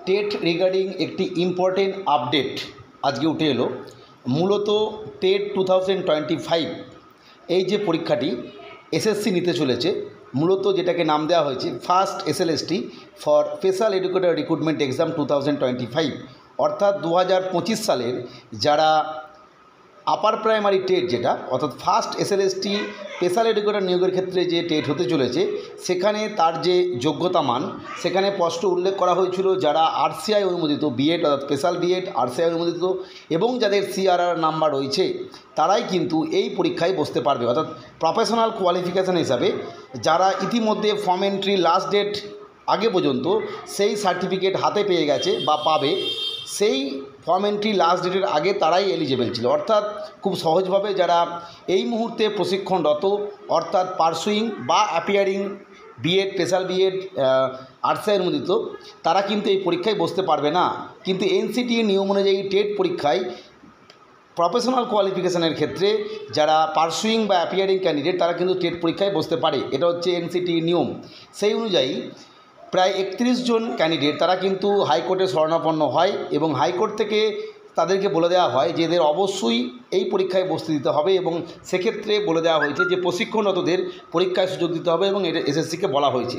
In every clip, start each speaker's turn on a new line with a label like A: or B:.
A: TET regarding একটি important update আজকে উঠে এলো। মূলত টেট 2025 এই যে পরীক্ষাটি এসএসসি নিতে চলেছে, মূলত যেটাকে নাম দেওয়া হয়েছে first SLST for special educator recruitment exam 2025, অর্থাৎ 2025 সালের যারা আপার প্রাইমারি টেট, যেটা অর্থাৎ ফার্স্ট এসএলএসটি স্পেশাল এডুকেটর নিয়োগের ক্ষেত্রে যে টেট হতে চলেছে, সেখানে তার যে যোগ্যতা মান সেখানে স্পষ্ট উল্লেখ করা হয়েছিল যারা আরসিআই অনুমোদিত বিএড অর্থাৎ স্পেশাল বিএড আরসিআই অনুমোদিত এবং যাদের সিআরআর নাম্বার রয়েছে তারাই কিন্তু এই পরীক্ষায় বসতে পারবে। অর্থাৎ প্রফেশনাল কোয়ালিফিকেশান হিসাবে যারা ইতিমধ্যে ফর্ম এন্ট্রি লাস্ট ডেট আগে পর্যন্ত সেই সার্টিফিকেট হাতে পেয়ে গেছে বা পাবে, সেই ফর্ম এন্ট্রি লাস্ট ডেটের আগে তারাই এলিজেবল ছিল। অর্থাৎ খুব সহজভাবে যারা এই মুহূর্তে প্রশিক্ষণরত অর্থাৎ পারসুইং বা appearing BEd special B Ed RCI অনুমোদিত, তারা কিন্তু এই পরীক্ষায় বসতে পারবে না। কিন্তু এনসিটি নিয়ম অনুযায়ী টেট পরীক্ষায় প্রফেশনাল কোয়ালিফিকেশানের ক্ষেত্রে যারা পারসুইং বা অ্যাপিয়ারিং ক্যান্ডিডেট তারা কিন্তু টেট পরীক্ষায় বসতে পারে। এটা হচ্ছে এনসিটি নিয়ম। সেই অনুযায়ী প্রায় 31 জন ক্যান্ডিডেট তারা কিন্তু হাইকোর্টে শরণাপন্ন হয় এবং হাইকোর্ট থেকে তাদেরকে বলে দেওয়া হয় যে এদের অবশ্যই এই পরীক্ষায় বসতে দিতে হবে এবং সেক্ষেত্রে বলে দেওয়া হয়েছে যে প্রশিক্ষণরতদের পরীক্ষায় সুযোগ দিতে হবে এবং এটা এসএসসিকে বলা হয়েছে।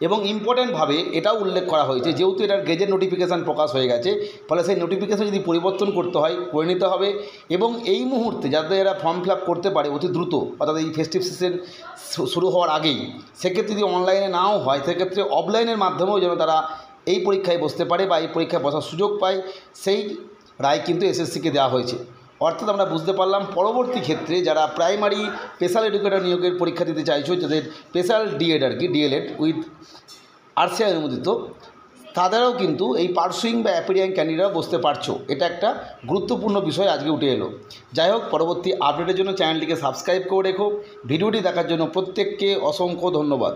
A: এবং ইম্পর্ট্যান্টভাবে এটাও উল্লেখ করা হয়েছে যেহেতু এটার গেজেট নোটিফিকেশান প্রকাশ হয়ে গেছে, ফলে সেই নোটিফিকেশান যদি পরিবর্তন করতে হয় করে নিতে হবে এবং এই মুহূর্তে যাতে এরা ফর্ম ফিল আপ করতে পারে অতি দ্রুত, অর্থাৎ এই ফেস্টিভ সিজন শুরু হওয়ার আগেই, সেক্ষেত্রে যদি অনলাইনে নাও হয় সেক্ষেত্রে অফলাইনের মাধ্যমেও যেন তারা এই পরীক্ষায় বসতে পারে বা এই পরীক্ষায় বসার সুযোগ পায়, সেই রায় কিন্তু এসএসসিকে দেওয়া হয়েছে। অর্থাৎ আমরা বুঝতে পারলাম পরবর্তী ক্ষেত্রে যারা প্রাইমারি স্পেশাল এডুকেটর নিয়োগের পরীক্ষা দিতে চাইছো, যাদের special DEd DElEd with RCI অনুমোদিত, তাদেরও কিন্তু এই পারসুইং বা অ্যাপিয়ারিং ক্যান্ডিডেটরা বসতে পারছো। এটা একটা গুরুত্বপূর্ণ বিষয় আজকে উঠে এলো। যাই হোক, পরবর্তী আপডেটের জন্য চ্যানেলটিকে সাবস্ক্রাইব করে রেখো। ভিডিওটি দেখার জন্য প্রত্যেককে অসংখ্য ধন্যবাদ।